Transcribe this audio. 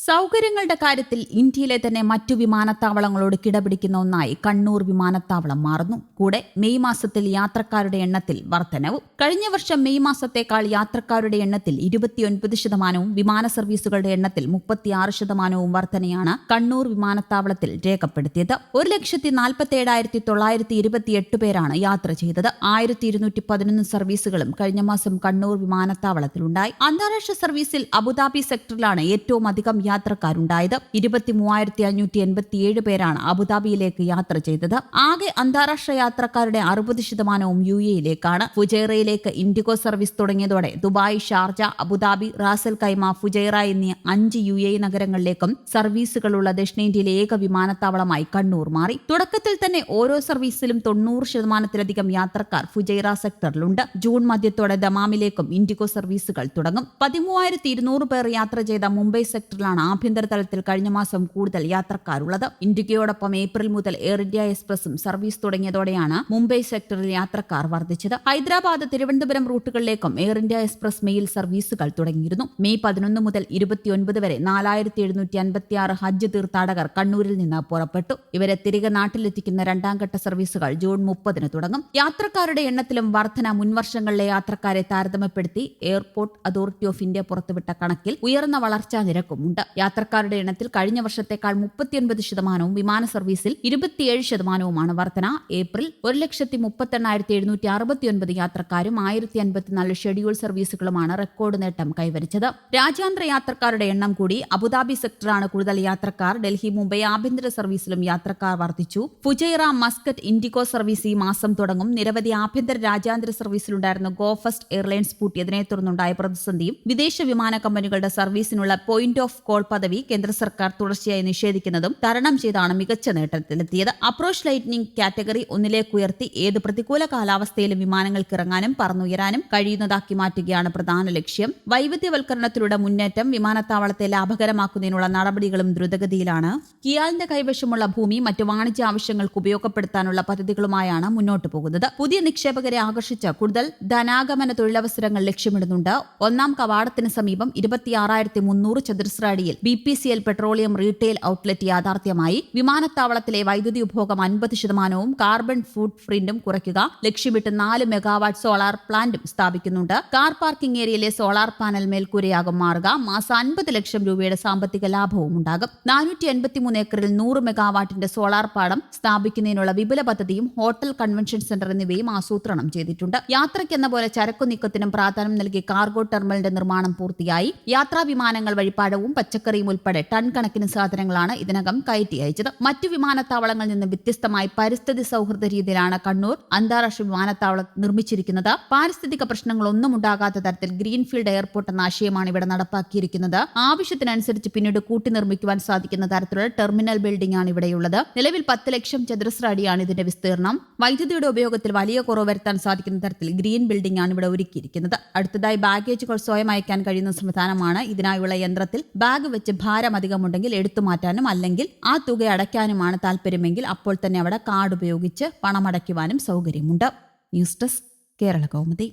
സൗകര്യങ്ങളുടെ കാര്യത്തിൽ ഇന്ത്യയിലെ തന്നെ മറ്റു വിമാനത്താവളങ്ങളോട് കിടപിടിക്കുന്ന ഒന്നായി കണ്ണൂർ വിമാനത്താവളം മാറുന്നു. കൂടെ മെയ് മാസത്തിൽ യാത്രക്കാരുടെ എണ്ണത്തിൽ വർധനവും. കഴിഞ്ഞ വർഷം മെയ് മാസത്തേക്കാൾ യാത്രക്കാരുടെ എണ്ണത്തിൽ 29%, വിമാന സർവീസുകളുടെ എണ്ണത്തിൽ 36% വർധനയാണ് കണ്ണൂർ വിമാനത്താവളത്തിൽ രേഖപ്പെടുത്തിയത്. 1,47,928 പേരാണ് യാത്ര ചെയ്തത്. 1,211 സർവീസുകളും കഴിഞ്ഞ മാസം കണ്ണൂർ വിമാനത്താവളത്തിലുണ്ടായി. അന്താരാഷ്ട്ര സർവീസിൽ അബുദാബി സെക്ടറിലാണ് ഏറ്റവും അധികം യാത്രക്കാരുണ്ടായത്. 23,587 പേരാണ് അബുദാബിയിലേക്ക് യാത്ര ചെയ്തത്. ആകെ അന്താരാഷ്ട്ര യാത്രക്കാരുടെ 60% UAE-യിലേക്കാണ്. ഫുജൈറയിലേക്ക് ഇൻഡിഗോ സർവീസ് തുടങ്ങിയതോടെ Dubai, Sharjah, Abu Dhabi, Ras al Khaimah, Fujairah എന്നീ 5 UAE നഗരങ്ങളിലേക്കും സർവീസുകളുള്ള ദക്ഷിണേന്ത്യയിലെ ഏക വിമാനത്താവളമായി കണ്ണൂർ മാറി. തുടക്കത്തിൽ തന്നെ ഓരോ സർവീസിലും 90%-ലധികം യാത്രക്കാർ ഫുജൈറ സെക്ടറിലുണ്ട്. ജൂൺ മധ്യത്തോടെ ദമാമിലേക്കും ഇൻഡിഗോ സർവീസുകൾ തുടങ്ങും. 13,200 പേർ യാത്ര ചെയ്ത മുംബൈ സെക്ടറിലാണ് ആഭ്യന്തര തലത്തിൽ കഴിഞ്ഞ മാസം കൂടുതൽ യാത്രക്കാരുള്ളത്. ഇൻഡിഗോയോടൊപ്പം ഏപ്രിൽ മുതൽ എയർ ഇന്ത്യ എക്സ്പ്രസും സർവീസ് തുടങ്ങിയതോടെയാണ് മുംബൈ സെക്ടറിൽ യാത്രക്കാർ വർദ്ധിച്ചത്. ഹൈദരാബാദ്, തിരുവനന്തപുരം റൂട്ടുകളിലേക്കും എയർ ഇന്ത്യ എക്സ്പ്രസ് മെയിൽ സർവീസുകൾ തുടങ്ങിയിരുന്നു. മെയ് 11 മുതൽ 29 വരെ 4,756 ഹജ്ജ് തീർത്ഥാടകർ കണ്ണൂരിൽ നിന്ന് പുറപ്പെട്ടു. ഇവരെ തിരികെ നാട്ടിലെത്തിക്കുന്ന രണ്ടാം ഘട്ട സർവീസുകൾ ജൂൺ 30 തുടങ്ങും. യാത്രക്കാരുടെ എണ്ണത്തിലും വർധന. മുൻവർഷങ്ങളിലെ യാത്രക്കാരെ താരതമ്യപ്പെടുത്തി എയർപോർട്ട് അതോറിറ്റി ഓഫ് ഇന്ത്യ പുറത്തുവിട്ട കണക്കിൽ ഉയർന്ന വളർച്ചാ നിരക്കുമുണ്ട്. യാത്രക്കാരുടെ എണ്ണത്തിൽ കഴിഞ്ഞ വർഷത്തേക്കാൾ 39%, വിമാന സർവീസിൽ 27%മാണ് വർധന. ഏപ്രിൽ 1,38,769 യാത്രക്കാരും 1,054 ഷെഡ്യൂൾ സർവീസുകളുമാണ് റെക്കോർഡ് നേട്ടം കൈവരിച്ചത്. രാജ്യാന്തര യാത്രക്കാരുടെ എണ്ണം കൂടി. അബുദാബി സെക്ടറാണ് കൂടുതൽ യാത്രക്കാർ. ഡൽഹി, മുംബൈ ആഭ്യന്തര സർവീസിലും യാത്രക്കാർ വർദ്ധിച്ചു. ഫുജൈറ, മസ്കറ്റ്, ഇൻഡിഗോ സർവീസ് ഈ മാസം തുടങ്ങും. നിരവധി ആഭ്യന്തര രാജ്യാന്തര സർവീസിലുണ്ടായിരുന്ന ഗോ ഫസ്റ്റ് എയർലൈൻസ് പൂട്ടിയതിനെ തുടർന്നുണ്ടായ പ്രതിസന്ധിയും വിദേശ വിമാന കമ്പനികളുടെ സർവീസിനുള്ള പോയിന്റ് ഓഫ് കോൾ പദവി കേന്ദ്ര സർക്കാർ തുടർച്ചയായി നിഷേധിക്കുന്നതും തരണം ചെയ്താണ് മികച്ച നേട്ടത്തിലെത്തിയത്. അപ്രോച്ച് ലൈറ്റ്നിംഗ് കാറ്റഗറി 1 ഉയർത്തി ഏത് പ്രതികൂല കാലാവസ്ഥയിലും വിമാനങ്ങൾക്ക് ഇറങ്ങാനും പറന്നുയരാനും കഴിയുന്നതാക്കി മാറ്റുകയാണ് പ്രധാന ലക്ഷ്യം. വൈവിധ്യവൽക്കരണത്തിലൂടെ മുന്നേറ്റം. വിമാനത്താവളത്തെ ലാഭകരമാക്കുന്നതിനുള്ള നടപടികളും ദ്രുതഗതിയിലാണ്. കിയാലിന്റെ കൈവശമുള്ള ഭൂമി മറ്റു വാണിജ്യ ആവശ്യങ്ങൾക്ക് ഉപയോഗപ്പെടുത്താനുള്ള പദ്ധതികളുമായാണ് മുന്നോട്ടു പോകുന്നത്. പുതിയ നിക്ഷേപകരെ ആകർഷിച്ച് കൂടുതൽ ധനാഗമന തൊഴിലവസരങ്ങൾ ലക്ഷ്യമിടുന്നുണ്ട്. ഒന്നാം കവാടത്തിന് സമീപം 26,300 ചതുരശ്ര അടിയിൽ BPCL പെട്രോളിയം റീറ്റെയിൽ ഔട്ട്ലെറ്റ് യാഥാർത്ഥ്യമായി. വിമാനത്താവളത്തിലെ വൈദ്യുതി ഉപഭോഗം 50%, കാർബൺ ഫുട് പ്രിന്റും കുറയ്ക്കുക ലക്ഷ്യമിട്ട് 4 മെഗാവാട്ട് സോളാർ പ്ലാന്റും സ്ഥാപിക്കുന്നുണ്ട്. കാർ പാർക്കിംഗ് ഏരിയയിലെ സോളാർ പാനൽ മേൽക്കൂരയാകും മാറുക. മാസം 50 ലക്ഷം രൂപയുടെ സാമ്പത്തിക ലാഭവും ഉണ്ടാകും. 483 ഏക്കറിൽ 100 മെഗാവാട്ടിന്റെ സോളാർ പാടം സ്ഥാപിക്കുന്നതിനുള്ള വിപുല പദ്ധതിയും ഹോട്ടൽ, കൺവെൻഷൻ സെന്റർ എന്നിവയും ആസൂത്രണം ചെയ്തിട്ടുണ്ട്. യാത്രയ്ക്കെന്ന പോലെ ചരക്കു നീക്കത്തിനും പ്രാധാന്യം നൽകി കാർഗോ ടെർമിനലിന്റെ നിർമ്മാണം പൂർത്തിയായി. യാത്രാ വിമാനങ്ങൾ വഴി പഴവും പച്ചക്കറിയും ഉൾപ്പെടെ ടൺ കണക്കിന് സാധനങ്ങളാണ് ഇതിനകം കയറ്റി അയച്ചത്. മറ്റു വിമാനത്താവളങ്ങളിൽ നിന്ന് വ്യത്യസ്തമായി പരിസ്ഥിതി സൗഹൃദ രീതിയിലാണ് കണ്ണൂർ അന്താരാഷ്ട്ര വിമാനത്താവളം നിർമ്മിച്ചിരിക്കുന്നത്. പാരിസ്ഥിതിക പ്രശ്നങ്ങളൊന്നും ഉണ്ടാകാത്ത തരത്തിൽ ഗ്രീൻഫീൽഡ് എയർപോർട്ട് എന്ന ആശയമാണ് ഇവിടെ നടപ്പാക്കിയിരിക്കുന്നത്. ആവശ്യത്തിനനുസരിച്ച് പിന്നീട് കൂട്ടി നിർമ്മിക്കുവാൻ സാധിക്കുന്ന തരത്തിലുള്ള ടെർമിനൽ ബിൽഡിംഗ് ആണ് ഇവിടെയുള്ളത്. നിലവിൽ 10 ലക്ഷം ചതുരശ്ര അടിയാണ് ഇതിന്റെ വിസ്തീർണം. വൈദ്യുതിയുടെ ഉപയോഗത്തിൽ വലിയ കുറവ് വരുത്താൻ സാധിക്കുന്ന തരത്തിൽ ഗ്രീൻ ബിൽഡിംഗ് ആണ് ഇവിടെ ഒരുക്കിയിരിക്കുന്നത്. അടുത്തതായി ബാഗേജുകൾ സ്വയം അയക്കാൻ കഴിയുന്ന സംവിധാനമാണ്. ഇതിനായുള്ള യന്ത്രത്തിൽ ബാഗ് വെച്ച് ഭാരം അധികമുണ്ടെങ്കിൽ എടുത്തു മാറ്റാനും അല്ലെങ്കിൽ ആ തുക അടയ്ക്കാനുമാണ് താല്പര്യമെങ്കിൽ അപ്പോൾ തന്നെ അവിടെ കാർഡ് ഉപയോഗിച്ച് പണമടയ്ക്കുവാനും സൗകര്യമുണ്ട്. News desk, Kerala Kaumudi.